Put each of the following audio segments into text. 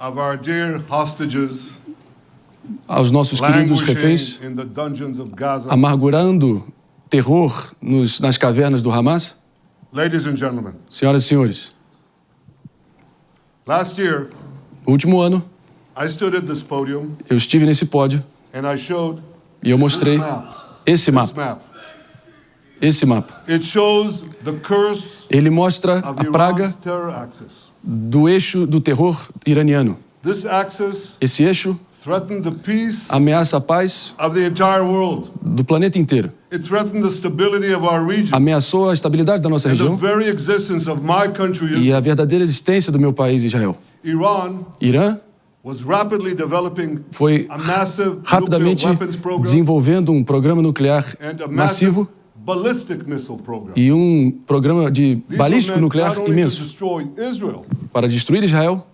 of our dear hostages aos nossos queridos reféns, languishing in the dungeons of Gaza. amargurando terror nas cavernas do Hamas? Ladies and gentlemen, Senhoras e senhores, last year no último ano, I stood at this podium eu estive nesse pódio and I showed e eu mostrei esse this mapa. map. Esse mapa. It shows the curse Ele mostra of a praga Iran's terror axis. do eixo do terror iraniano. This axis Esse eixo threatened the peace ameaça a paz of the entire world. do planeta inteiro. It threatened the stability of our region Ameaçou a estabilidade da nossa and the região very existence of my country, e Israel. a verdadeira existência do meu país, Israel. Iran Irã was rapidly developing foi a massive nuclear rapidamente weapons program desenvolvendo um programa nuclear and a massive massivo ballistic missile program. e um programa de These balístico were meant nuclear not only to imenso destroy Israel, para destruir Israel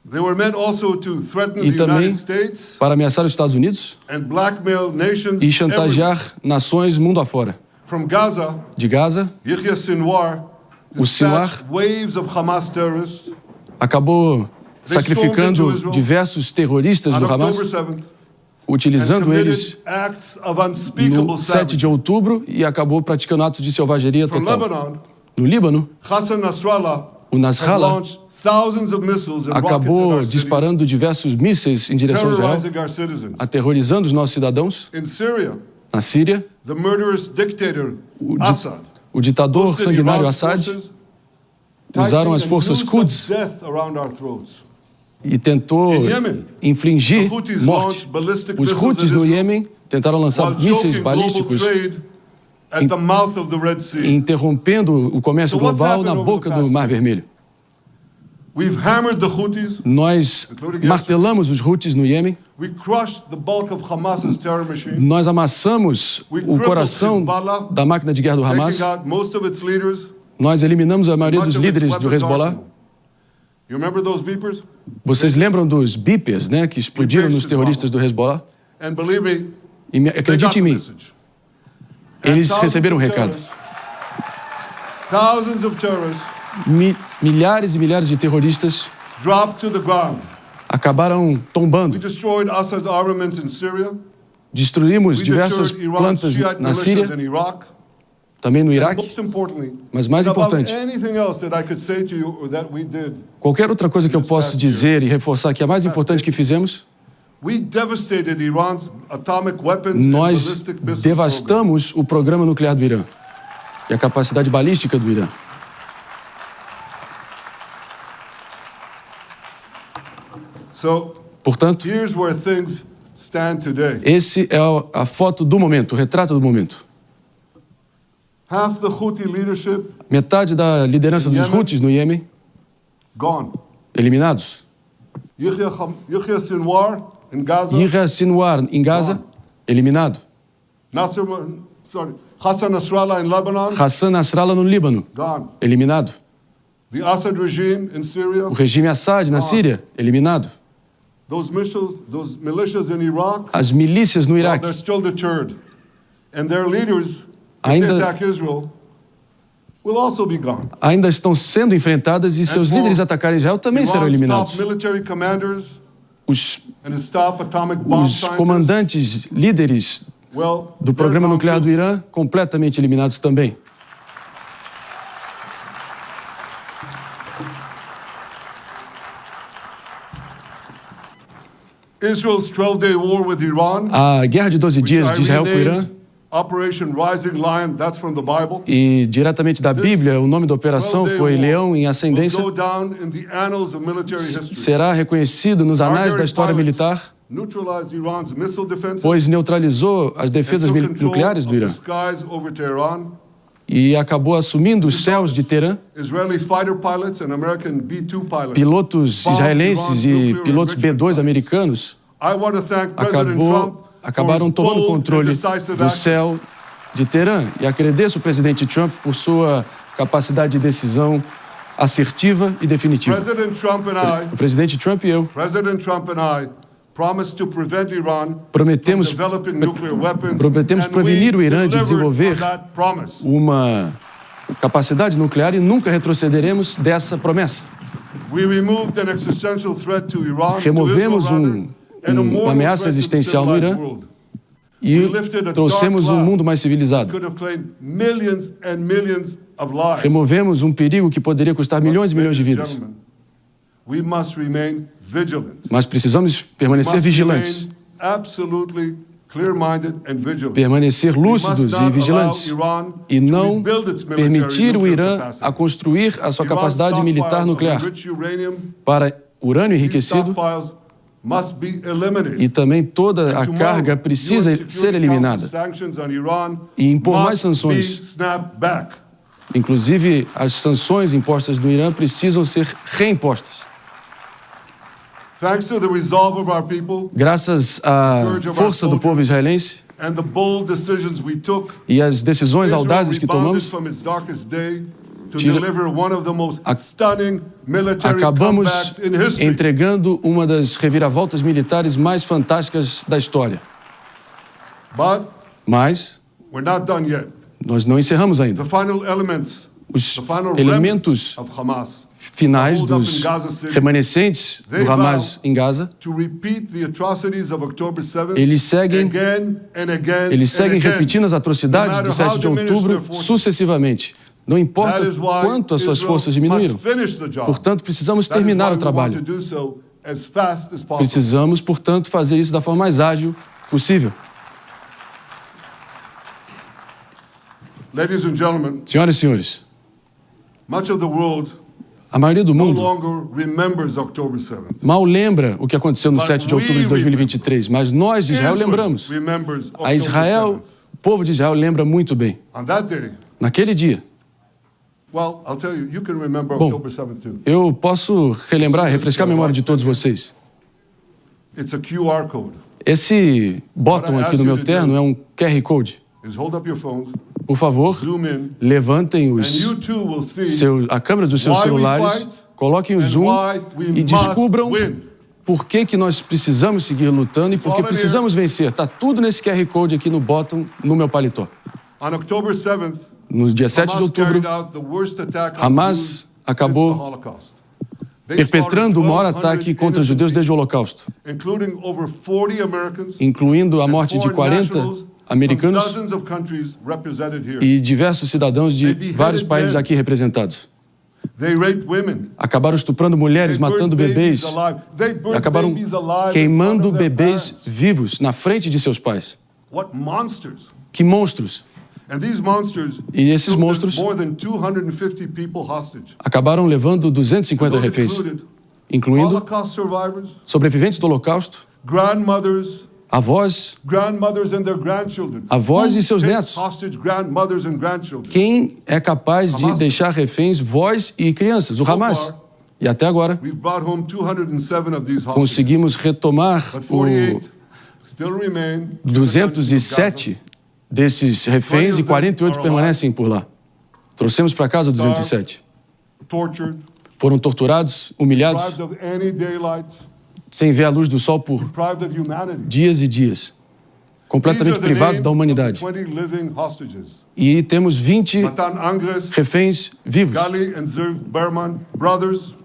they were meant also to threaten e the também United States para ameaçar os Estados Unidos and blackmail nations e chantagear nações mundo afora. from Gaza. De Gaza, Yahya Sinwar O Sinwar dispatched waves of Hamas terrorists acabou They sacrificando stormed into Israel diversos terroristas on do October Hamas, 7th and utilizando eles committed acts of unspeakable no 7 de savagery. outubro e acabou praticando atos de selvageria From total. Lebanon, No Líbano, Hassan Nasrallah o has Nasrallah launched thousands of missiles and rockets at acabou our cities, disparando diversos mísseis em direção a Israel, terrorizing our citizens. aterrorizando os nossos cidadãos. In Syria, Na Síria, the murderous dictator di- o ditador boosted sanguinário Iran's Assad forces, usaram as tightening a forças noose Quds of death around our throats. e tentou In Yemen, infligir the Houthis morte. launched ballistic Os missiles Houthis at no Israel Iêmen tentaram lançar while mísseis choking global balísticos, trade at the mouth of the Red Sea. interrompendo o comércio So what's global na happened over boca the do past Mar Vermelho. We've hammered the Houthis. Nós Including martelamos os Houthis no Iêmen, We crushed the bulk of Hamas's terror machine, nós amassamos We o crippled coração Hezbollah, da máquina de guerra do Hamas, taking out most of its leaders, nós eliminamos a maioria much dos of its líderes do weapons Hezbollah. arsenal. You remember those beepers? Vocês lembram dos beepers, né, que explodiram nos terroristas do Hezbollah? And believe me, E they got acredite the em mim, message. And eles receberam o recado. Thousands of terrorists Milhares e milhares de terroristas dropped to the ground. acabaram We tombando. destroyed Assad's armaments in Syria. Destruímos We diversas deterred Iran's plantas Shiite na militias Síria, in Iraq. também no And Iraque. most importantly, Mas mais and above importante, anything else that I could say to you or that we did, qualquer outra coisa que eu posso dizer e reforçar que é mais importante que fizemos, we devastated Iran's atomic weapons and nós ballistic missiles program. devastamos o programa nuclear do Irã e a capacidade balística do Irã. So, Portanto, here's where things stand today. esse é a foto do momento, o retrato do momento. Half the Houthi leadership Metade da liderança dos Yemen. Houthis no Iêmen, gone. eliminados. Yahya Sinwar in Gaza, Yahya Sinwar, em Gaza, eliminado. Hassan Nasrallah in Lebanon, Hassan Nasrallah, no Líbano, gone. eliminado. The Assad regime in Syria, O regime Assad, na Síria, eliminado. those militias in Iraq, As milícias no well, Iraque they're still deterred. And their leaders, if they Ainda- attack Israel, will also be gone. ainda estão sendo enfrentadas e seus for líderes atacarem Israel também serão Iran's eliminados. top military commanders Os, and its top atomic bomb os scientists, comandantes, líderes well, do they're programa gone nuclear too. do Irã, completamente eliminados também. Israel's 12-day war with Iran, A guerra de 12 which dias I de Israel com o Irã, renamed Operation Rising Lion, that's from the Bible, e diretamente da Bíblia, o nome da operação 12-day foi war Leão em will Ascendência, go down in the annals of military history. será reconhecido nos anais da história militar, neutralized Iran's missile defenses, pois neutralizou as defesas took control nucleares do of Irã the skies over Tehran. e acabou assumindo os céus de Teherã. Israeli fighter pilots and American B-2 pilots. Pilotos bombed israelenses Iran's e nuclear pilotos enrichment B-2 sites. americanos I want to thank President Trump acabaram for his tomando bold controle and decisive do action. céu de Teherã. E agradeço o presidente Trump por sua capacidade de decisão assertiva e definitiva. President Trump and O presidente Trump e eu I promised to prevent Iran prometemos from developing nuclear weapons, prometemos and prevenir we o Irã de delivered desenvolver on that promise. uma capacidade nuclear e nunca retrocederemos dessa promessa. We removed an existential threat to Iran, Removemos to Israel, rather, and a uma moral ameaça threat to the existencial no civilized Irã world. e trouxemos um mundo mais civilizado. Could have claimed millions and millions of lives. Removemos um perigo que poderia custar milhões e milhões de vidas. Gentlemen, we must remain vigilant. Mas precisamos permanecer Must vigilantes, remain absolutely clear-minded and vigilant. permanecer We must lúcidos not e vigilantes allow Iran e to não rebuild its military permitir o nuclear Irã capacity. a construir a sua Iran's capacidade militar stockpiles nuclear of enriched uranium, para urânio these enriquecido, stockpiles must be eliminated. e também toda a Tomorrow, carga precisa UN ser Security eliminada. Council sanctions on Iran E impor mais must sanções. be snapped back. Inclusive, as sanções impostas no Irã precisam ser reimpostas. Thanks to the resolve of our people Graças à força do povo israelense and the bold decisions we took, e às decisões Israel audazes que rebounded tomamos, from its darkest day to Tira- deliver one of the most stunning military acabamos comebacks in history. entregando uma das reviravoltas militares mais fantásticas da história. But Mas we're not done yet. nós não encerramos ainda. The final elements, Os the final elementos remnants of Hamas finais dos remanescentes do Hamas em Gaza, to repeat the atrocities of October 7th eles seguem again and again Eles seguem and again. repetindo as atrocidades No do matter how 7 de diminished outubro their forces. sucessivamente. Não importa That is why quanto as suas Israel forças diminuíram. must finish the job. Portanto, precisamos That is terminar why o we want trabalho. to do so as fast as possible. Precisamos, portanto, fazer isso da forma mais ágil possível. Ladies and gentlemen, Senhoras e senhores, much of the world a maioria do no mundo longer remembers October 7th. mal lembra o que aconteceu no 7 de outubro de 2023, mas nós de Israel lembramos. remembers A October Israel, 7th. o povo de Israel lembra muito bem. On that day, Naquele dia, well, I'll tell you, you can remember Bom. October 7th too. eu posso relembrar, refrescar a memória de todos vocês. It's a QR code. Esse botão aqui no meu terno é um QR Code. Is hold up your phones, Por favor, zoom in, levantem and you too will see a câmera dos seus why we celulares, fight coloquem o and zoom why we e must descubram win. por que nós precisamos seguir lutando e por que Follow precisamos vencer. Está tudo nesse QR Code aqui no bottom, no meu paletó. On October 7th, No dia 7 de Hamas outubro, carried out the worst attack on Hamas Jews acabou since the Holocaust. They perpetrando o maior slaughtered ataque 1,200 contra os judeus innocent desde o Holocausto, people, including over 40 Americans incluindo a and morte de foreign 40 nationals from americanos dozens of countries represented here. e diversos cidadãos de They beheaded vários países men. aqui representados. They raped women. Acabaram estuprando mulheres, They matando burned bebês, alive. They burned acabaram babies alive in queimando front of their bebês parents. vivos na frente de seus pais. What monsters! Que monstros! And these monsters E esses took monstros more than 250 people hostage. Acabaram levando 250 Those reféns, included incluindo Holocaust survivors, sobreviventes do Holocausto, grandmothers avós and their grandchildren. Avós Who e seus takes netos. hostage grandmothers and grandchildren? Quem é capaz de Hamas. deixar reféns vós e crianças? O So Hamas. far, E até agora We've brought home 207 of these hostages. conseguimos retomar But o 48 still remain in the 207 desses reféns e 48 permanecem por lá. Trouxemos para casa 207. Gaza, tortured, Foram torturados, humilhados, deprived of any daylight, sem ver a luz do sol por deprived of humanity. dias e dias. Completamente These are the privados names da of humanidade. the 20 living hostages. E temos 20 Matan Angres, reféns vivos. Gali and Zerv Berman, brothers,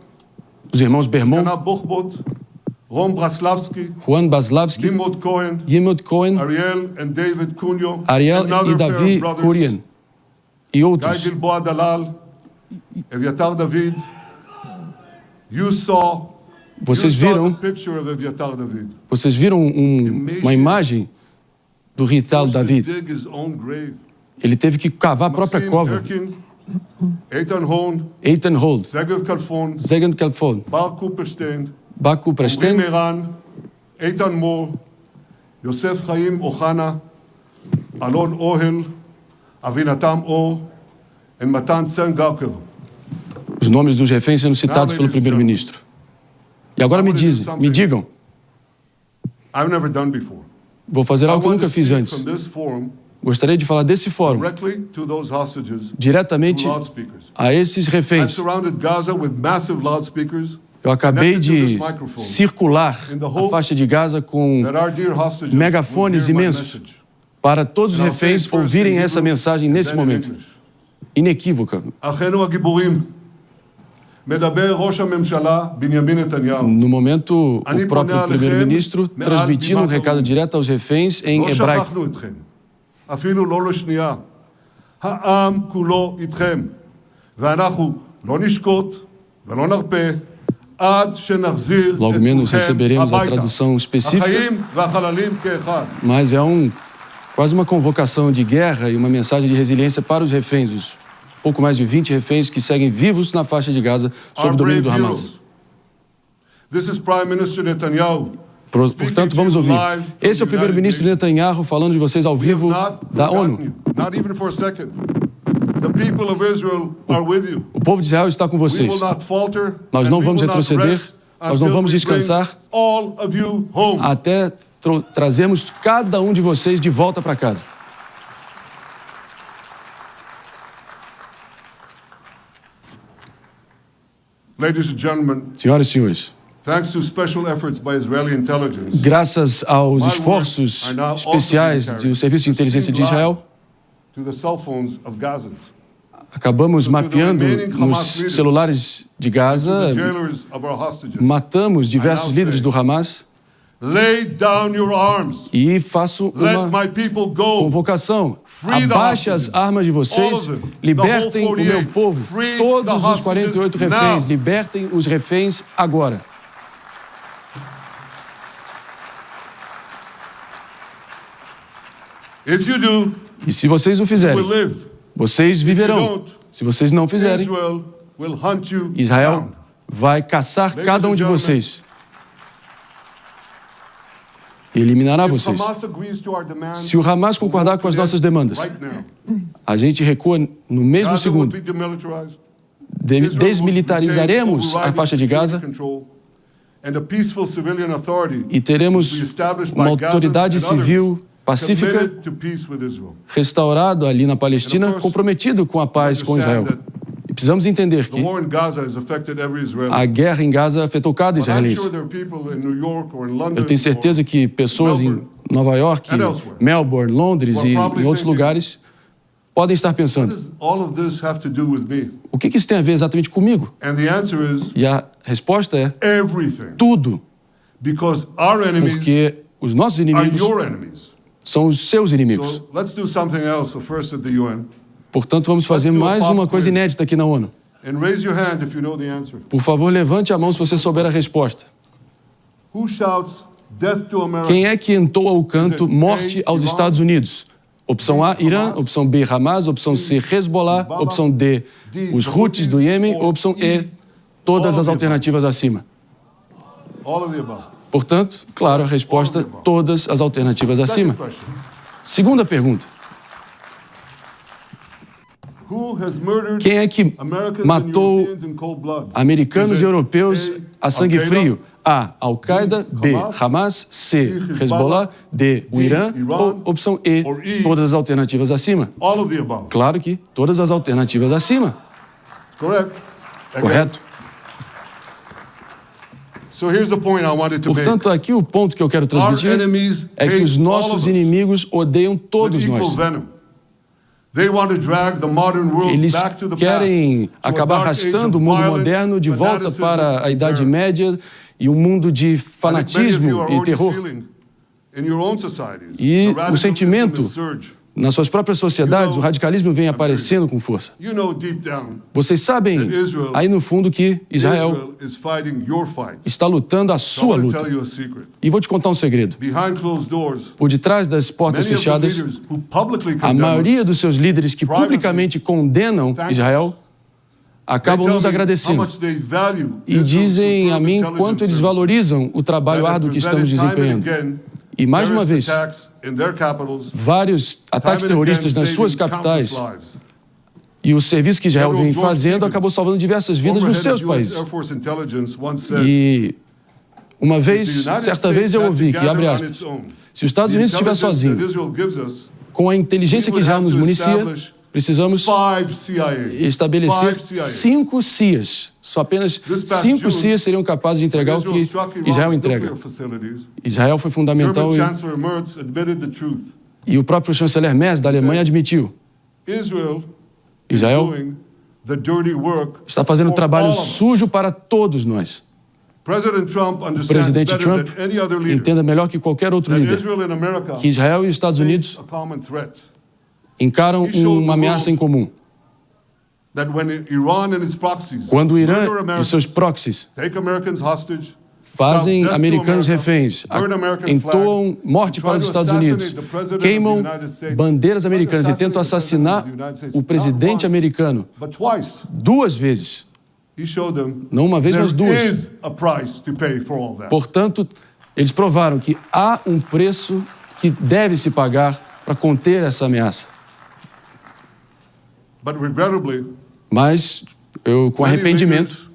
Os irmãos Bermon, Kana Buchbot, Rom Braslavsky, Juan Baslavski, Nimrod Cohen, Yimot Cohen, Ariel and David Cunho, Ariel another e pair Davi of brothers, Kurian e Guy outros. Gilboa Dalal, Eviatar David. You saw Vocês the viram, picture of Eviatar David. uma imagem do Rital Forced to David. dig his own grave. Ele teve que cavar a própria Maxim cova. Erkin, Eitan Horn, Eitan Hold, Segev Kalfon, Zegen Kalfon, Bar Cooperstein, Baku Rim Presten, Eran, Eitan Moore, Yosef Chaim Ochana, Alon Ohel, Avinatam Or, and Matan Tsengaker. os nomes dos reféns sendo citados pelo primeiro-ministro. E agora me digam, I've never done before. vou fazer I algo que eu want to nunca fiz speak antes. from this forum Gostaria de falar desse fórum directly to those hostages diretamente through loudspeakers. a esses I've reféns. surrounded Gaza with massive loudspeakers Eu acabei connected to de this microphone circular in the a hope faixa de Gaza com that our dear hostages megafones will hear my imensos message. para todos os And I'll say it reféns first ouvirem in essa Hebrew mensagem and nesse then in momento. English. Inequívoca. Achenu hagiburim, מדבר ראש הממשלה בנימין נתניהו. No momento, אני o פונה próprio אליכם primeiro-ministro מעל transmitindo um בימת recado האו"ם. direto aos reféns em לא hebraico. שכחנו אתכם, אפילו לא לשנייה. העם כולו איתכם, ואנחנו לא נשקוט ולא נרפה עד שנחזיר Logo את menos כולכם receberemos a הביתה. tradução específica, החיים והחללים כאחד. mas é quase uma convocação de guerra e uma mensagem de resiliência para os reféns, os pouco mais de 20 reféns que seguem vivos na faixa de Gaza sob Our o domínio do brave Hamas. heroes. This is Prime Minister Netanyahu. Portanto, vamos ouvir. Esse é o primeiro-ministro Netanyahu falando de vocês ao vivo da ONU. Not even for a second. The people of Israel are with you. O povo de Israel está com We vocês. will not falter. Nós and não we vamos will not retroceder, rest nós não until vamos we bring descansar all of you home. até trazermos cada um de vocês de volta para casa. Ladies and gentlemen, Senhoras e senhores, thanks to special efforts by Israeli intelligence, graças aos my esforços words are now also especiais being do Serviço de Inteligência de carried Israel, to the cell phones of Gazans, acabamos mapeando remaining Hamas nos leaders, celulares de to Gaza, the jailers of our hostages. matamos diversos now líderes say, do Hamas Lay down your arms. e faço Let uma my people go. convocação. Free the Abaixe as hostages. armas de All vocês, of them. libertem The o whole meu 48. povo, Free todos the os hostages 48 reféns, now. libertem os reféns agora. If you do, E se vocês o you fizerem, will live. vocês viverão. don't, Se vocês não fizerem, Israel will hunt you Israel down. vai caçar Ladies cada um and de gentlemen, vocês e eliminará If vocês. Hamas agrees to our demands, Se o Hamas concordar com as nossas demandas, right now, a gente recua no mesmo Gaza will segundo. be demilitarized. Israel will Desmilitarizaremos retain a faixa de overriding Gaza security control, and a peaceful civilian authority e teremos will be established by uma Gazans autoridade and others civil pacífica committed to peace with Israel. restaurado ali na Palestina, And of course, comprometido com a paz com Israel. E precisamos entender The que war in Gaza has affected every Israeli. a guerra em Gaza afetou cada But I'm israelense. sure there are people in New York or in London Eu tenho certeza que pessoas em Melbourne Nova York, and elsewhere Melbourne, Londres who are e probably em outros thinking, lugares podem estar what pensando: does all of this have to do with me? o que isso tem a ver exatamente comigo? And the answer is E a resposta é everything. tudo, Because our enemies porque os nossos are inimigos your enemies. são os seus inimigos. So let's do something else first at the UN. Portanto, vamos fazer Let's do a mais pop uma coisa quiz. inédita aqui na ONU. And raise your hand if you know the answer. Por favor, levante a mão se você souber a resposta. Who shouts death to America? Quem é que entoa o canto morte aos Estados Unidos? Opção A, Irã. Opção B, Hamas. Opção C, Hezbollah. Opção D, os Houthis do Iêmen. Opção E, todas as alternativas acima. All of the above. Portanto, claro, a resposta, todas as alternativas acima. Second question. Segunda pergunta. Who has murdered Quem é que Americans and matou Europeans in cold blood? americanos Is e it europeus A, a sangue Al-Qaeda, frio? A, Al-Qaeda. B, Hamas. C, Hezbollah. D, o Irã. Ou opção E, Or E, todas as alternativas acima? All of the above. Claro que todas as alternativas acima. Correct? Again. Correto? So here's the point I wanted to make. Portanto, aqui o ponto que eu quero Our transmitir enemies é que os hate all nossos of us inimigos odeiam with todos equal nós. venom. They want to drag the modern world Eles back to the querem past, to a acabar dark age arrastando o of mundo violence, moderno de volta fanaticism, para a and Idade terror. Média e um mundo de I think many of you fanatismo are e already terror. feeling in your own societies, E the o radicalism sentimento is surge. nas suas próprias sociedades, o radicalismo vem aparecendo com força. You know deep down, Vocês sabem, aí no fundo, que Israel Israel is fighting your fight. está lutando a So I sua want to luta. tell you a secret. E vou te contar um segredo. Behind closed doors, Por detrás das portas many of the fechadas, leaders who publicly a condemn maioria us, dos seus líderes que publicamente condenam Israel they acabam tell nos me how agradecendo much they value e Israel's dizem a superb mim intelligence quanto eles service valorizam o trabalho that have árduo que estamos prevented time and desempenhando. again E mais uma terrorist vez, attacks in their capitals, vários ataques time and again terroristas nas suas saving countless capitais lives. e o serviço que Israel General vem George fazendo Stevens, acabou salvando diversas vidas Former nos head seus of US países. Air Force Intelligence once said, E uma "If the vez, United certa States vez eu had ouvi que, to abre gather on aspas, its own se os Estados the Unidos estiver intelligence sozinho, that Israel gives us, com a inteligência que Israel nos municia, precisamos 5 CIAs. estabelecer 5 CIAs. 5 CIAs. Só apenas This past 5 June, CIAs seriam capazes de entregar o Israel que struck Israel Iran's entrega. nuclear facilities. Israel foi fundamental German Chancellor Merz admitted the truth. e o próprio chanceler Merz da Alemanha admitiu. Israel is Israel doing the dirty work está fazendo for trabalho all of us. sujo para todos nós. President Trump O understands presidente better Trump than any other leader entenda melhor que qualquer outro that líder Israel and America que Israel e os Estados Unidos face a common threat. encaram uma ameaça em comum. That when Iran and its proxies Quando o Irã murder e Americans, seus proxies take Americans hostage, fazem shout death to americanos America, reféns, burn American entoam flags, morte and para try os to Estados assassinate Unidos, the president of queimam the United States, bandeiras americanas e assassinate tentam the president assassinar of the United States, o presidente not once, americano but twice. 2 vezes. He showed them Não uma vez, there mas 2. is a price to pay for all that. Portanto, eles provaram que há um preço que deve se pagar para conter essa ameaça. But regrettably, Mas eu, com many arrependimento, leaders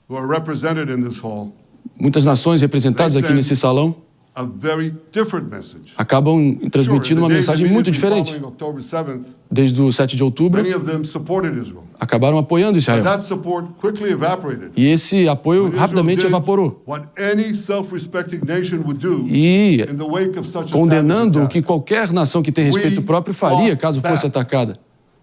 who are represented in this hall muitas nações representadas aqui nesse salão a very different message. acabam transmitindo uma mensagem muito diferente. October 7th, Desde o 7 de outubro, many of them supported Israel. acabaram apoiando But Israel. that support quickly evaporated. E esse apoio Israel rapidamente did evaporou. what any self-respecting nation would do E in the wake of such a condenando o savage que attack. qualquer nação que tem respeito próprio faria caso fosse atacada.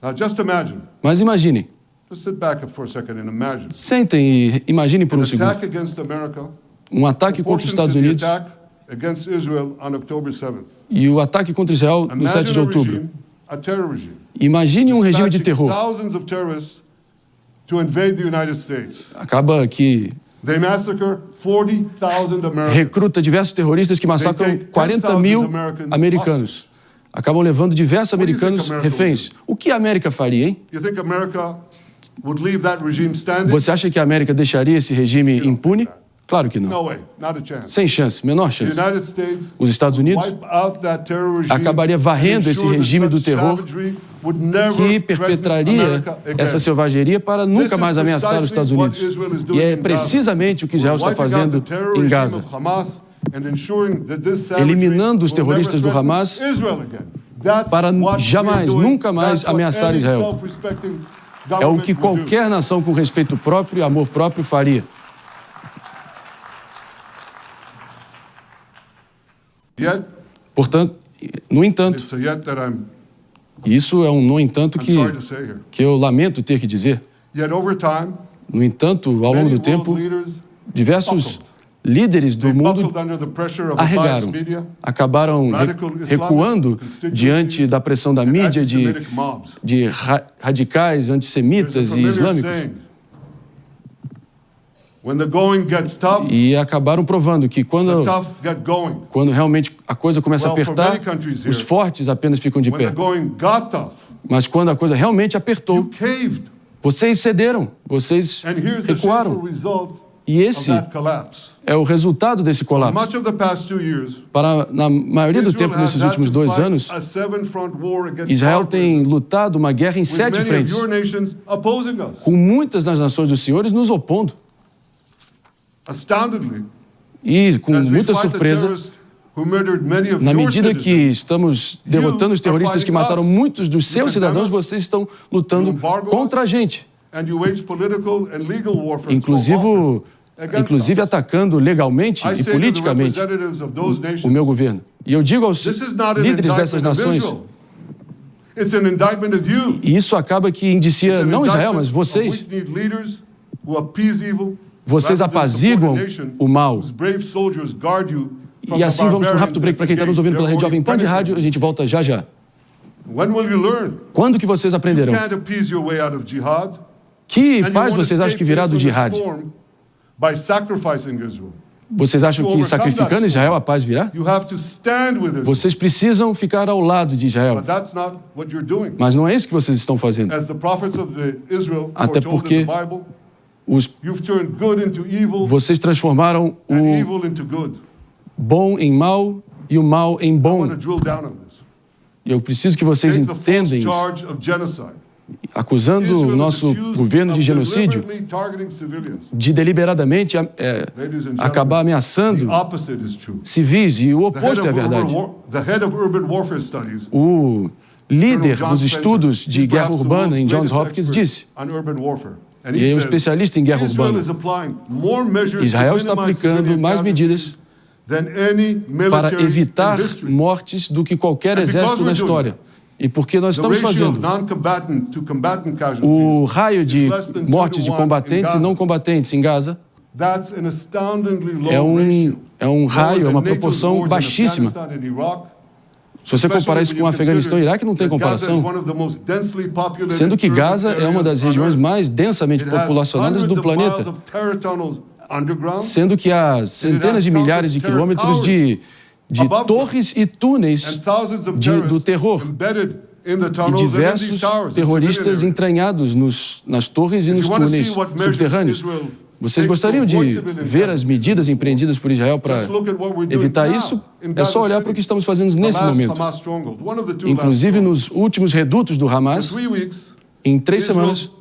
Now just imagine, Mas imaginem, just sit back for a second and imagine. sentem e imaginem por An um segundo. attack against America, Um ataque contra os proportion Estados to the Unidos attack against Israel on October 7th. e o ataque contra Israel no 7 Imagine de a outubro. regime, a terror regime, Imagine um regime de dispatching terror. thousands of terrorists to invade the United States. Acaba que They massacre 40,000 Americans. recruta diversos terroristas que massacram 40 mil americanos. Acabam levando diversos americanos reféns. O que a América faria, hein? You think America would leave that regime standing? Você acha que a América deixaria esse regime impune? Claro que não. No way, not a chance. Sem chance, menor The chance. United States Os Estados Unidos wipe out that terror regime acabaria varrendo and esse ensure that regime do such terror savagery would never que threaten perpetraria America again. essa selvageria para nunca mais ameaçar os Estados Unidos. E é precisamente o que Israel está fazendo em Gaza, eliminando os terroristas do Hamas para jamais, nunca mais ameaçar Israel. É o que qualquer nação com respeito próprio e amor próprio faria. Yet, Portanto, no entanto, it's a yet that I'm isso é um no entanto sorry to say here. que eu lamento ter que dizer. Yet over time, No entanto, ao longo many do world tempo, leaders diversos líderes do they mundo buckled under the pressure of biased arregaram, media acabaram recuando diante da pressão da and mídia anti-Semitic mobs. de radicais, There's a antissemitas e familiar islâmicos. saying, when the going gets tough, E acabaram provando que the quando tough get going. realmente a coisa começa a Well, for apertar, many countries here, os fortes apenas ficam de When the pé. going got tough, Mas quando a coisa realmente apertou, you caved. vocês cederam, vocês And here's the shameful recuaram. result E of esse that collapse. é o resultado desse colapso. Much of the past 2 years, Na maioria do Israel tempo, has nesses had últimos to 2 fight anos, a 7-front war against Israel tem barbarism, lutado uma guerra em with 7 many of frentes, your nations opposing us. com muitas das nações dos senhores nos opondo. Astoundingly, E com as we muita fight the surpresa, terrorists who murdered many of na your medida que citizens, estamos derrotando os terroristas que mataram muitos dos seus cidadãos, vocês estão lutando contra a gente, and you wage political and legal warfare inclusive atacando legalmente I e say to the politicamente representatives of those o nations, meu governo. E eu digo aos this is not an líderes dessas indictment of nações, Israel. It's an indictment of you. e isso acaba que indicia It's an não Israel, mas indictment of vocês. we need leaders who appease evil, Vocês rather than apaziguam support a nation o mal. whose brave soldiers guard you from E the assim vamos para um rápido barbarians break para quem está nos ouvindo pela rede Jovem Pan de rádio. A gente volta já já. When will you learn? Quando que vocês You aprenderão? can't appease your way out of jihad. Que And you paz won't vocês acham que escape virá this do from the jihad? storm by sacrificing Israel. Vocês acham que sacrificando Israel a paz virá? You have to stand with Israel. Vocês precisam ficar ao lado de Israel. But that's not what you're doing. Mas não é isso que vocês estão fazendo. As the prophets of Israel Até foretold porque in the Bible, Os, you've turned good into evil vocês transformaram and o evil into good. bom em mal e o mal em I bom. want to drill down on this. E eu preciso que vocês Take the false entendam isso. charge of genocide. Acusando o Israel is nosso accused governo de of genocídio, deliberately targeting civilians. de deliberadamente Ladies and gentlemen, acabar ameaçando the opposite is true. civis, e o The head oposto é of verdade. the head of urban warfare studies, O líder Colonel John dos Spencer, estudos de he's guerra perhaps the urbana world's em Johns greatest Hopkins expert disse, on urban warfare. And e he é um says, especialista em guerra Israel urbana, is applying more measures Israel to está minimize aplicando civilian mais medidas than any para military evitar in history. mortes do que qualquer And exército because na we're doing história. E porque nós The estamos ratio of fazendo non-combatant to combatant o casualties raio de is less than 2 mortes de to 1 combatentes in e não Gaza. combatentes em Gaza, That's an astoundingly low é ratio. um raio, é uma Lower than NATO's proporção wars in baixíssima. Afghanistan and Iraq. Se você comparar isso com o Afeganistão e Iraque, não tem comparação. Sendo que Gaza é uma das regiões mais densamente populacionadas do planeta. Sendo que há centenas de milhares de quilômetros de torres e túneis do terror. E diversos terroristas entranhados nas torres e nos túneis subterrâneos. Vocês gostariam de ver as medidas empreendidas por Israel para evitar isso? É só olhar para o que estamos fazendo nesse momento. Inclusive, nos últimos redutos do Hamas, em 3 semanas,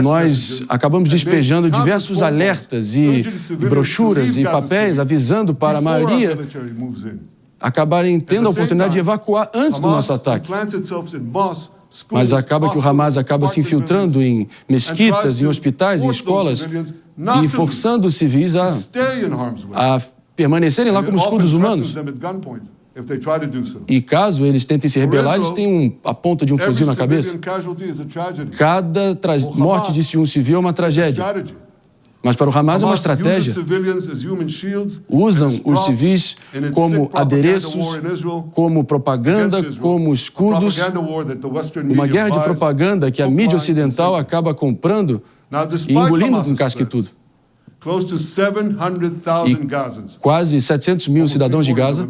nós acabamos despejando diversos alertas e brochuras e papéis avisando para a maioria acabarem tendo a oportunidade de evacuar antes do nosso ataque. Mas acaba que o Hamas acaba se infiltrando em mesquitas, em hospitais, em escolas e forçando os civis a permanecerem lá como escudos humanos. E caso eles tentem se rebelar, eles têm a ponta de um fuzil na cabeça. Cada morte de um civil é uma tragédia. Mas para o Hamas é uma estratégia. Usam os civis como adereços, como propaganda, como escudos. Uma guerra de propaganda que a mídia ocidental acaba comprando e engolindo com casca e tudo. E quase 700 mil cidadãos de Gaza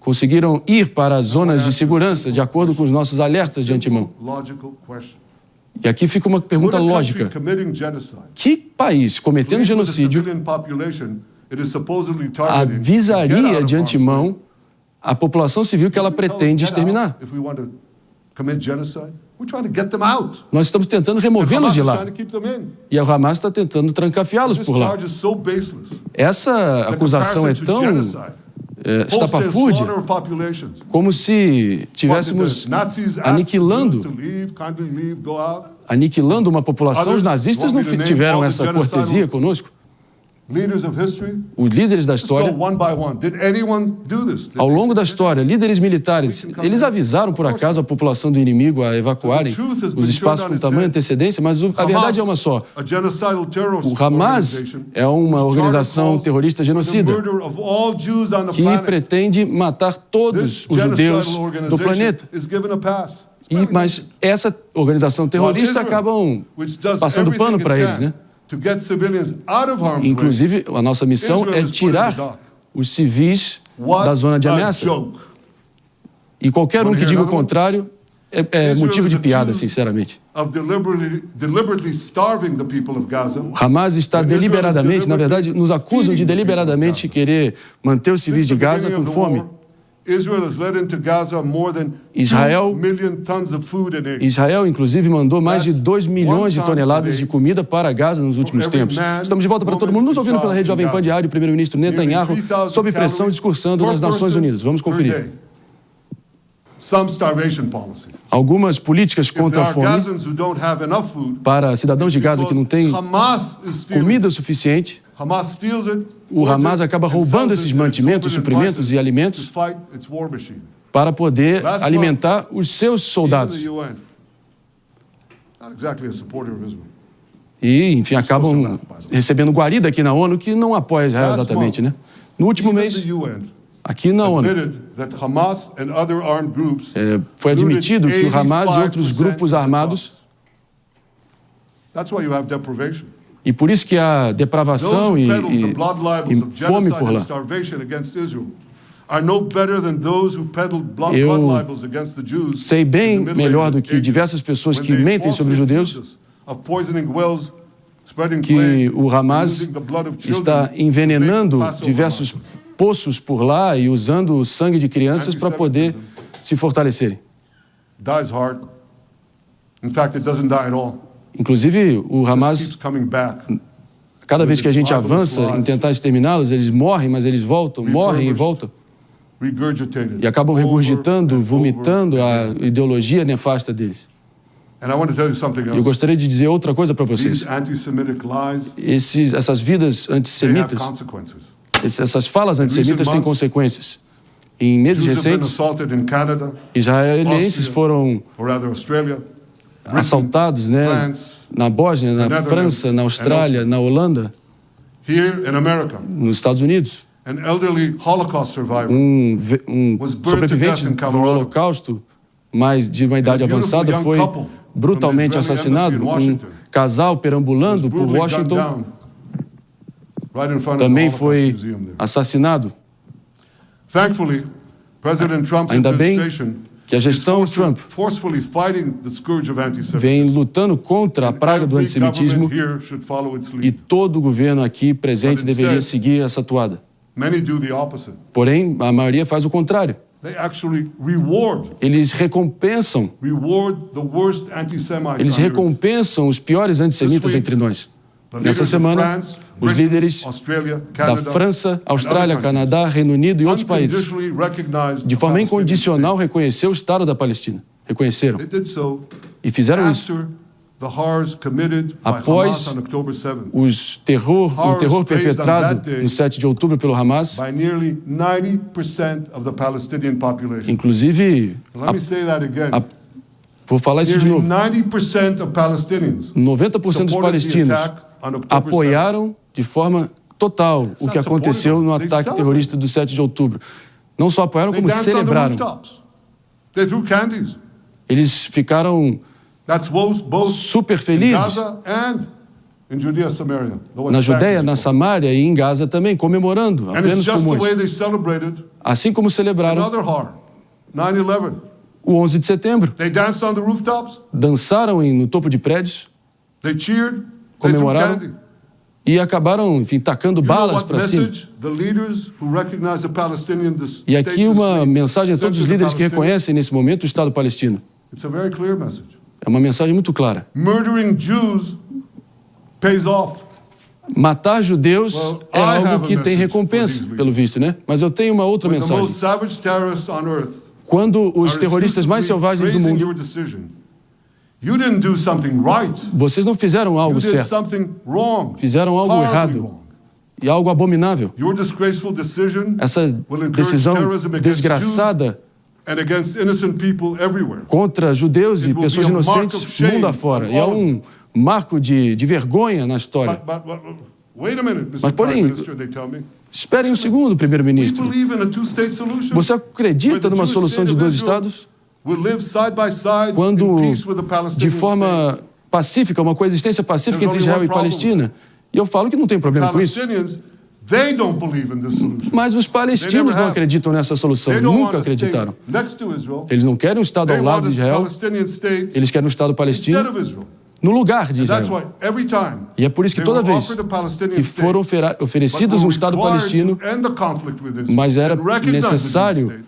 conseguiram ir para as zonas de segurança de acordo com os nossos alertas de antemão. E aqui fica uma pergunta lógica. Que país cometendo genocídio avisaria de antemão a população civil que ela pretende exterminar? Nós estamos tentando removê-los de lá. E o Hamas está tentando trancafiá-los por lá. Essa acusação é tão estapafúrdia, como se tivéssemos aniquilando uma população. Os nazistas não tiveram essa cortesia conosco. Os líderes da história, ao longo da história, líderes militares, eles avisaram por acaso a população do inimigo a evacuarem os espaços com tamanha antecedência, mas a verdade é uma só. O Hamas é uma organização terrorista genocida que pretende matar todos os judeus do planeta. Mas essa organização terrorista acabam passando pano para eles, né? Inclusive, a nossa missão é tirar os civis da zona de ameaça. E qualquer um que diga o contrário é motivo de piada, sinceramente. O Hamas está deliberadamente, na verdade, nos acusam de deliberadamente querer manter os civis de Gaza com fome. Israel, inclusive, mandou mais de 2 milhões de toneladas de comida para Gaza nos últimos tempos. Estamos de volta para todo mundo, nos ouvindo pela rede Jovem Pan de Rádio, o primeiro-ministro Netanyahu, sob pressão, discursando nas Nações Unidas. Vamos conferir. Algumas políticas contra a fome para cidadãos de Gaza que não têm comida suficiente. O Hamas acaba roubando esses mantimentos, suprimentos e alimentos para poder alimentar os seus soldados. E, enfim, acabam recebendo guarida aqui na ONU, que não apoia Israel exatamente, né? No último mês, aqui na ONU, foi admitido que o Hamas e outros grupos armados... E por isso que há depravação e fome por lá. Eu sei bem melhor do que diversas pessoas que mentem sobre os judeus que o Hamas está envenenando diversos poços por lá e usando o sangue de crianças para poder se fortalecerem. Inclusive, o Hamas, cada vez que a gente avança em tentar exterminá-los, eles morrem, mas eles voltam, morrem e voltam. E acabam regurgitando, vomitando a ideologia nefasta deles. And I want to tell you something Eu else. gostaria de dizer outra coisa para vocês. These anti-Semitic lies, Essas vidas they have antissemitas, consequences. essas falas antissemitas têm consequências. Em meses Jews have been recentes, assaulted in Canada, israelenses foram or rather Australia, assaltados, né, France, na Bósnia, na Netherlands, França, na Austrália, and na Holanda, here in America. nos Estados Unidos. An elderly Holocaust survivor was burned to sobrevivente death in do Colorado. Holocausto, mas de uma idade And a beautiful avançada, young foi couple brutalmente from the Israeli assassinado. embassy in Washington Casal perambulando was por brutally gunned Washington down right in front of the também Holocaust foi Museum there. assassinado. Thankfully, President Trump's Ainda bem administration que a is gestão Trump forcefully fighting the scourge of anti-Semitism. vem lutando contra a praga do Every antissemitismo government here should follow its e lead. todo o governo aqui presente But deveria instead- seguir essa toada. Many do the opposite. Porém, a maioria faz o contrário. They actually reward Eles recompensam, the worst anti-Semites eles on earth. recompensam os piores antissemitas entre nós. The Nessa leaders of semana, France, os Britain, líderes Australia, da Canada, França, and Austrália, other countries Canadá, Reino Unido e outros países, unconditionally recognized de the forma Palestinian incondicional, reconheceu o Estado da Palestina. Reconheceram. state. They did so E fizeram isso. after the horrors committed by Após Hamas on October 7th. O terror perpetrado no 7 de outubro pelo Hamas, By nearly 90% of the Palestinian population. inclusive, Let me say that again. vou falar isso de Nearly novo, 90% of Palestinians 90% dos supported the palestinos attack on October 7th. apoiaram de forma total o que aconteceu no ataque terrorista do 7 de outubro. Não só apoiaram, They como danced on the celebraram. rooftops. They threw candies. Eles ficaram That's both super in felizes Gaza and in Judea, Samaria. The West na Bank Judéia, is na called. Samária e em Gaza também, comemorando, And it's apenas just the como way they celebrated assim como celebraram another horror, 9/11. o 11 de setembro. They danced on the rooftops. Dançaram no topo de prédios They cheered. They threw Comemoraram candy. e acabaram, enfim, tacando You know balas what para cima. message the leaders who recognize the Palestinian E state aqui this uma week mensagem a sent todos to os the líderes que Palestinians? reconhecem nesse momento o Estado palestino. It's a very clear message. É uma mensagem muito clara. Murdering Jews pays off. Matar judeus Well, é I have algo a que tem message for recompensa, these pelo visto, né? Mas eu tenho uma outra When the most mensagem. savage terrorists on earth Quando os are terroristas mais exclusively selvagens do praising mundo, your decision, you didn't do something right. vocês não fizeram You algo did certo, something wrong. fizeram algo Horribly errado wrong. e algo abominável. Your disgraceful decision Essa will encourage decisão terrorism against desgraçada and against innocent people everywhere. contra judeus e It will pessoas be a mark inocentes of shame mundo afora. on E é all um marco de vergonha na história. But wait a minute, Mr. Mas, porém, Prime Minister, they tell me. Esperem um segundo, We primeiro-ministro. believe in a two-state solution. Você where acredita the numa Jewish solução state de of dois Israel estados? will live side by side Quando, in peace with the de Palestinian forma pacífica, uma coexistência pacífica entre There's only Israel one e problem. Palestina. E eu falo que não tem state. problema com isso. Palestinians, they don't believe in this solution. Mas os palestinos never não have. acreditam nessa solução. They don't Nunca want a state acreditaram. next to Israel. Eles não querem um Estado They ao lado want de a Israel. Palestinian state Eles querem um Estado palestino instead of Israel. no lugar de That's Israel. why every time E é por isso que they toda were vez offered a Palestinian que state, foram but oferecidos were um Estado required palestino, to end the conflict with Israel mas era and recognize the Jewish necessário state,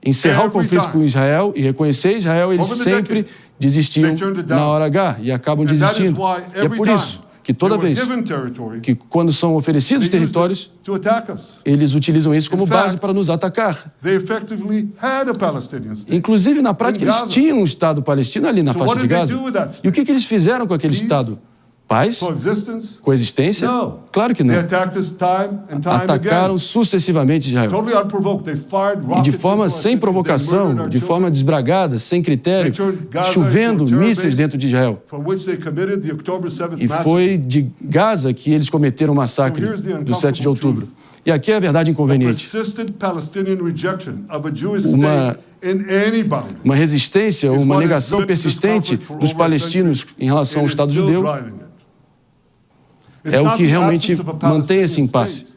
encerrar o Every conflito time. com Israel e reconhecer Israel, eles Over the sempre decades, desistiam they turned it down. na hora H e acabam And that is desistindo. why E é every por isso time que toda they were vez given territory, que quando são oferecidos they used territórios, it to attack us. eles utilizam isso como In base fact, para nos atacar. They effectively had a Palestinian state. Inclusive, na prática, In eles Gaza. tinham um Estado palestino ali na So faixa what de did they Gaza. do with that E o que eles fizeram com aquele Peace? Estado? Paz? Coexistence? Coexistência? No. Claro que They não. attacked us time and time Atacaram again. sucessivamente Israel. Totally unprovoked. They fired E rockets de forma into our sem cities. They provocação, murdered our de forma children, desbragada, sem critério, They turned Gaza chovendo into a terror mísseis base dentro de Israel. from which they committed the October 7th E massacre. foi de Gaza que eles cometeram o massacre So here's the do 7 de uncomfortable outubro. truth. E aqui é a verdade inconveniente. Persistent Palestinian rejection of a Jewish Uma- state in any boundary Uma resistência, is uma what has negação driven this persistente conflict for dos over a palestinos century em relação ao and is Estado still judeu driving it. It's é o not que the realmente absence of a mantém esse Palestinian impasse. state.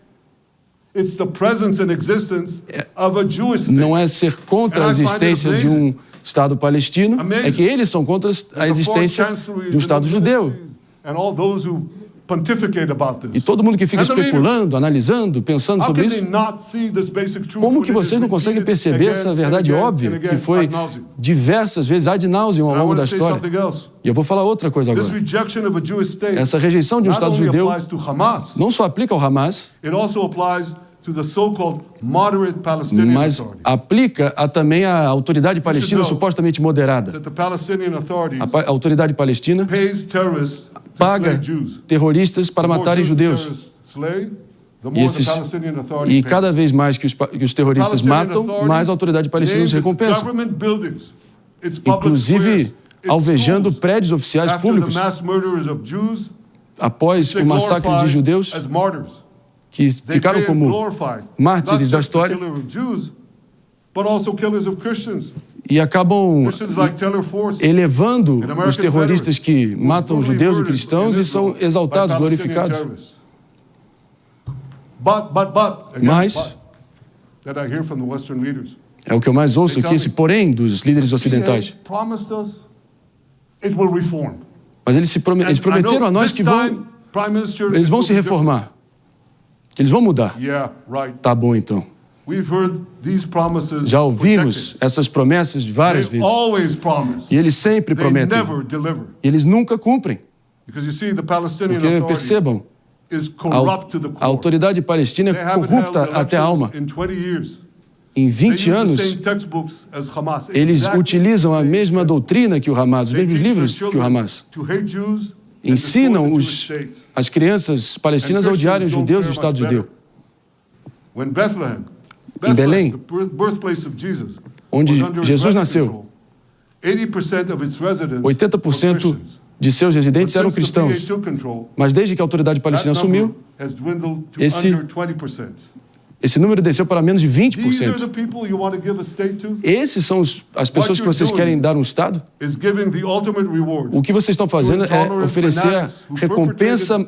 It's the presence and existence of a Jewish state. Não é ser contra a existência de um Estado palestino, é que eles são contra a existência de um Estado judeu. And all those who pontificate about this. E todo mundo que fica And the leaders, especulando, analisando, pensando how sobre can they isso, not see this basic truth como when que it is vocês não conseguem repeated perceber again essa and verdade again óbvia, and again que foi ad nauseam? diversas vezes ad nauseam ao And I longo want da to say história? something else. E eu vou falar outra coisa This agora. rejection of a Jewish state Essa rejeição de um not Estado only judeu applies to Hamas, não só aplica ao Hamas, it also applies to the so-called moderate Palestinian mas Authority. aplica também à autoridade palestina know supostamente moderada. That the Palestinian Authority A autoridade palestina pays terrorists to paga slay Jews. terroristas para The more matarem Jews the judeus. terrorists slay, the E, more the esses, Palestinian Authority e pays. cada vez mais que os terroristas Palestinian matam, Authority mais a autoridade palestina os names its recompensa. government buildings, its public Inclusive squares, its alvejando schools, prédios oficiais after the públicos mass murders of Jews, após they o massacre de glorify judeus as martyrs. que They ficaram pray and como glorify mártires not da just the história killer of Jews, but also killers of Christians. e acabam Christians like Taylor Force. elevando And American os terroristas que veterans who matam brutally judeus e murdered cristãos in e são Israel exaltados, by Palestinian glorificados. terrorists. Again, Mas but, that I hear from the Western leaders. é o que eu mais ouço aqui, esse porém dos líderes ocidentais. PA promised us it will reform. Mas eles prometeram a nós que eles vão se reformar, que eles vão mudar. Yeah, right. Tá bom, então. We've heard these promises Já for ouvimos decades. essas promessas várias They vezes. always promise. E eles sempre They prometem. never deliver. E eles nunca cumprem. Because you see, the Palestinian Porque Authority percebam, is corrupt to the a core. autoridade palestina They é haven't corrupta held até a alma. elections in 20 years. Em They 20 use the anos, same textbooks as Hamas. eles Exactly utilizam the a same mesma textbook. doutrina que o Hamas, os They mesmos teach their livros que o children Hamas. to hate Jews and Ensinam destroy the Jewish state. as crianças palestinas a odiarem os judeus e o Estado judeu. When Bethlehem, Em Belém, the birthplace of Jesus, onde was under Jesus Israeli nasceu, control, 80% of its residents were 80% Christians. de seus residentes But eram since the PA cristãos. took control, Mas desde que a autoridade palestina that number assumiu, has dwindled to esse- under 20%. esse número desceu para menos de These are 20%. the people you want to give a state to? Esses são as pessoas que vocês querem dar um Estado? Is giving the ultimate reward O que vocês estão fazendo é oferecer a recompensa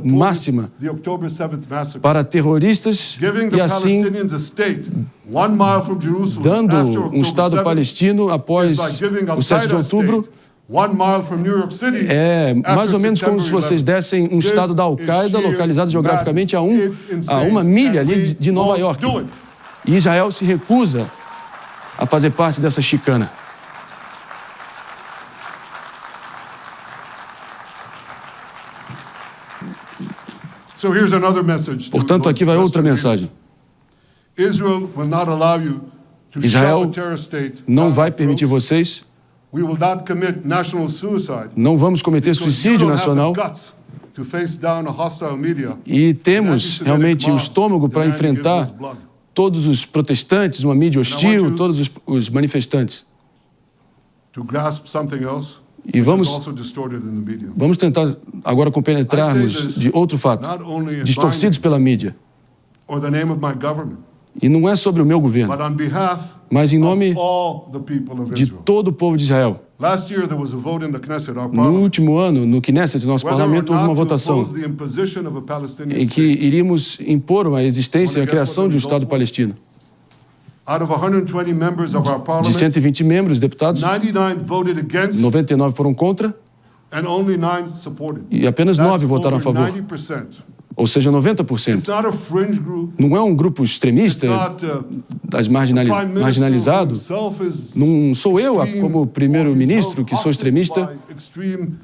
máxima the October 7th massacre. para terroristas Giving e the assim Palestinians a state 1 mile from Jerusalem dando after um October Estado 7th palestino is após like giving o 7 de Al-Qaeda a outubro. state 1 mile from New York City É after mais ou menos como se September vocês 11th. dessem um estado da Al-Qaeda This is localizado sheer geograficamente madness. It's a insane. uma milha And ali we de Nova won't York. do it. E Israel se recusa a fazer parte dessa chicana. So here's another message to Portanto, those aqui vai outra Western mensagem. leaders. Israel will not allow you to Israel shove a terrorist state Não down vai our permitir throats. vocês, We will not commit national suicide. não vamos cometer Because you suicídio don't have nacional. the guts to face down a hostile media E temos anti-Semitic realmente o mobs estômago para demanding enfrentar Israel's blood. todos os protestantes, uma mídia hostil, todos os manifestantes. To grasp something else, E which vamos- is also distorted in the media. Vamos tentar agora compenetrarmos de outro fato, Not only in distorcidos my pela mídia. or the name of my government, E não é sobre o meu governo, but on behalf mas em nome of all the people of de Israel. todo o povo de Israel. Last year there was a vote in the Knesset, our No parliament, último ano, no Knesset, nosso whether or parlamento, houve uma not to votação oppose the imposition of a Palestinian em que state. iríamos impor a existência e a criação de um Estado palestino. Out of 120 members of our De parliament, 120 membros, deputados, 99 voted against 99 foram contra and only 9 supported. e apenas That's 9 votaram a over favor, 90%. ou seja, It's 90%. not a fringe group. Não é um grupo It's extremista, not das Prime Minister marginalizado. himself is Não sou eu, extreme, como primeiro-ministro, que sou extremista. by extreme,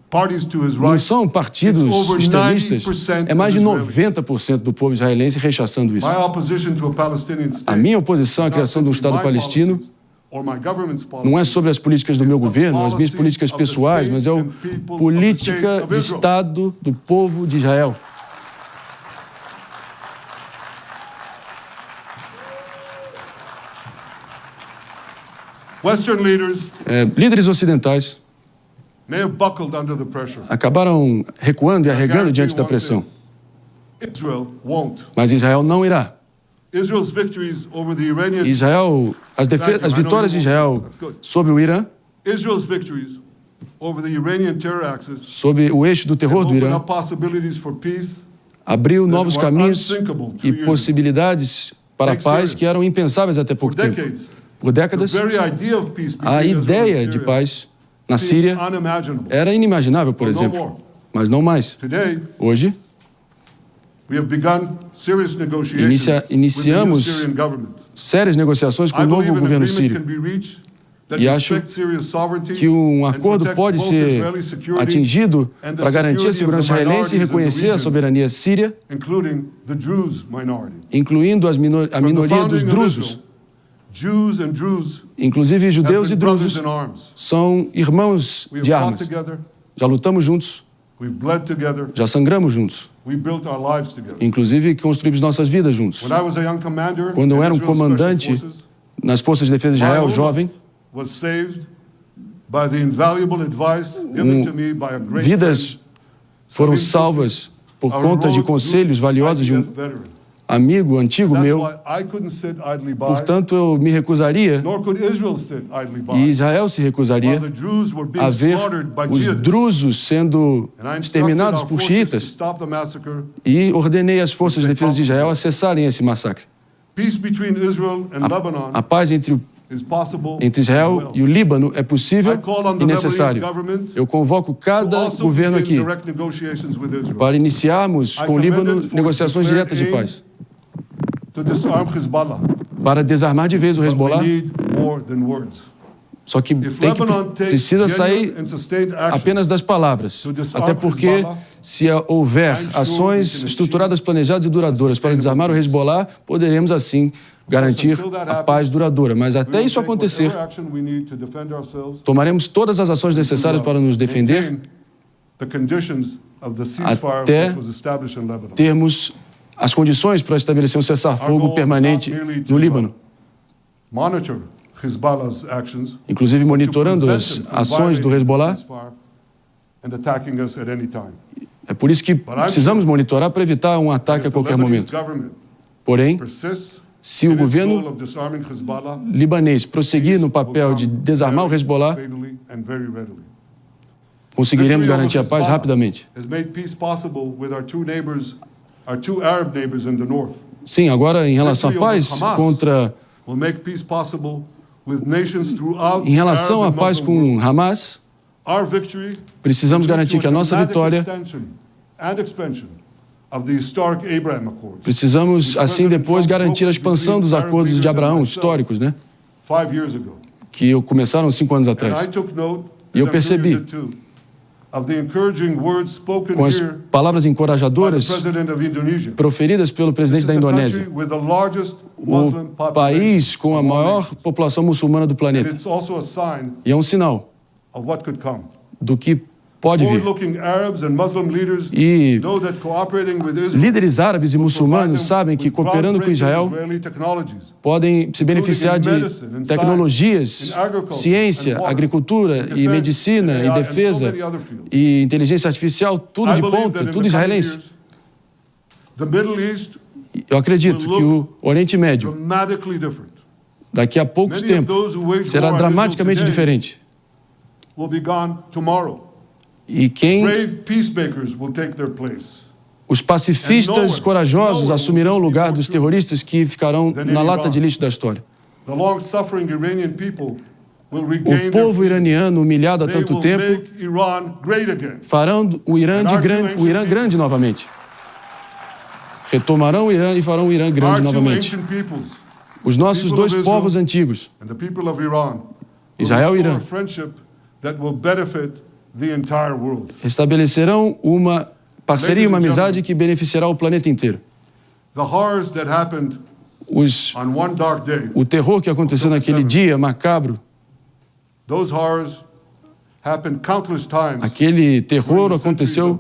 parties to his Não right. são partidos It's over extremistas. 90% É mais de of Israelis. 90% do povo israelense rechaçando isso. My opposition to a Palestinian state A minha oposição à is not criação de um simply Estado my palestino policies or my government's não é policies. sobre as políticas do meu It's the governo, as minhas policy políticas of the pessoais, state mas é a and people of política the state of de Israel. Estado do povo de Israel. Western leaders Líderes ocidentais may have buckled under the pressure. acabaram recuando e arregando diante da pressão, Israel won't. mas Israel não irá. Israel's victories over the Iranian Israel, as vitórias de Israel sobre o Irã, Israel's victories over the Iranian terror axis sob o eixo do terror do open Irã, up possibilities for peace abriu novos were caminhos unthinkable 2 e years ago. possibilidades para a paz que eram impensáveis até For pouco tempo. decades, Por the décadas, very idea of peace a between Israel ideia and de Syria paz na seemed Síria unimaginable. era inimaginável, por But no exemplo, more. mas não mais. Today, Hoje, we have begun serious negotiations with the new iniciamos Syrian government. sérias negociações com I o believe novo an governo agreement sírio. can be reached E acho que um acordo pode ser atingido para garantir a segurança israelense e reconhecer a soberania síria, incluindo a minoria dos drusos. Inclusive, judeus e drusos são irmãos de armas. Já lutamos juntos, já sangramos juntos. Inclusive, construímos nossas vidas juntos. Quando eu era um comandante nas Forças de Defesa de Israel, jovem, vidas foram salvas por conta de conselhos valiosos de um amigo antigo meu. Portanto, eu me recusaria, e Israel se recusaria, a ver os drusos sendo exterminados por xiitas, e ordenei às Forças de Defesa de Israel a cessarem esse massacre. A paz entre Israel e o Líbano é possível e necessário. Eu convoco cada governo aqui para iniciarmos com o Líbano negociações diretas de paz, para desarmar de vez o Hezbollah. Só que precisa sair apenas das palavras, até porque se houver ações estruturadas, planejadas e duradouras para desarmar o Hezbollah, poderemos assim garantir a paz duradoura. Mas até isso acontecer, tomaremos todas as ações necessárias para nos defender até termos as condições para estabelecer um cessar-fogo permanente no Líbano. Inclusive monitorando as ações do Hezbollah. É por isso que precisamos monitorar para evitar um ataque a qualquer momento. Porém, se o governo libanês prosseguir no papel de desarmar o Hezbollah, conseguiremos garantir a paz rapidamente. Sim, agora em relação à paz em relação à paz com Hamas, precisamos garantir que a nossa vitória, precisamos assim depois garantir a expansão dos acordos de Abraão históricos, né? Que começaram 5 anos atrás. E eu percebi, com as palavras encorajadoras proferidas pelo presidente da Indonésia, o país com a maior população muçulmana do planeta. E é um sinal do que pode vir. E líderes árabes e muçulmanos sabem que, cooperando com Israel, podem se beneficiar de tecnologias, ciência, agricultura e medicina e defesa e inteligência artificial, tudo de ponta, tudo israelense. Eu acredito que o Oriente Médio, daqui a poucos tempos, será dramaticamente diferente. E os pacifistas corajosos assumirão o lugar dos terroristas que ficarão na lata de lixo da história. O povo iraniano, humilhado há tanto tempo, farão o Irã grande novamente. Retomarão o Irã e farão o Irã grande novamente. Os nossos dois povos antigos, Israel e Irã, estabelecerão uma parceria e uma amizade que beneficiará o planeta inteiro. O terror que aconteceu naquele dia macabro, aquele terror aconteceu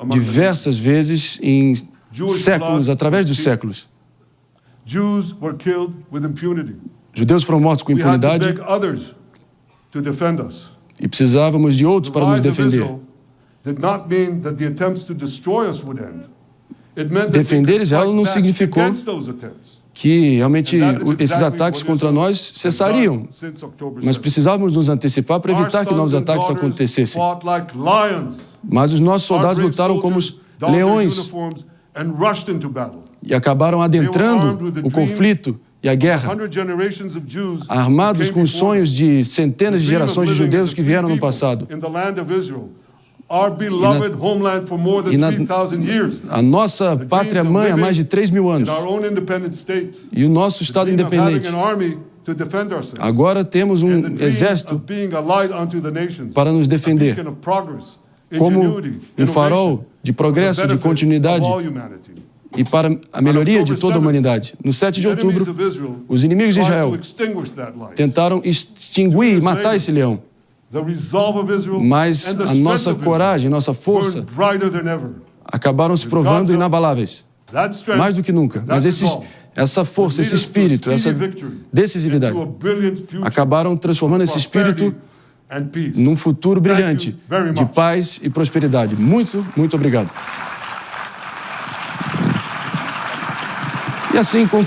diversas vezes em séculos, através dos séculos. Judeus foram mortos com impunidade e precisávamos de outros para nos defender. Defender Israel não significou que realmente esses ataques contra nós cessariam, mas precisávamos nos antecipar para evitar que novos ataques acontecessem. Mas os nossos soldados lutaram como os leões e acabaram adentrando o conflito e a guerra, armados com os sonhos de centenas de gerações de judeus que vieram no passado. A nossa pátria-mãe há mais de 3.000 anos. E o nosso Estado independente. to defend ourselves. Agora temos And the dream exército of being a light unto the nations, para nos a defender, beacon of progress, como ingenuity, farol de progresso, for the de benefit continuidade of all humanity. e para a melhoria de toda a humanidade. No 7 de The enemies outubro, of Israel os inimigos de tried Israel to extinguish that light. tentaram extinguir e matar esse leão. The resolve of Israel Mas and the a strength nossa of Israel coragem, nossa força burned brighter than ever. acabaram se provando inabaláveis, That strength, mais do que nunca. that Mas resolve essa força, esse espírito, essa decisividade into a brilliant future acabaram transformando esse espírito and peace. num futuro brilhante very de much. paz e prosperidade. Muito, muito obrigado. E assim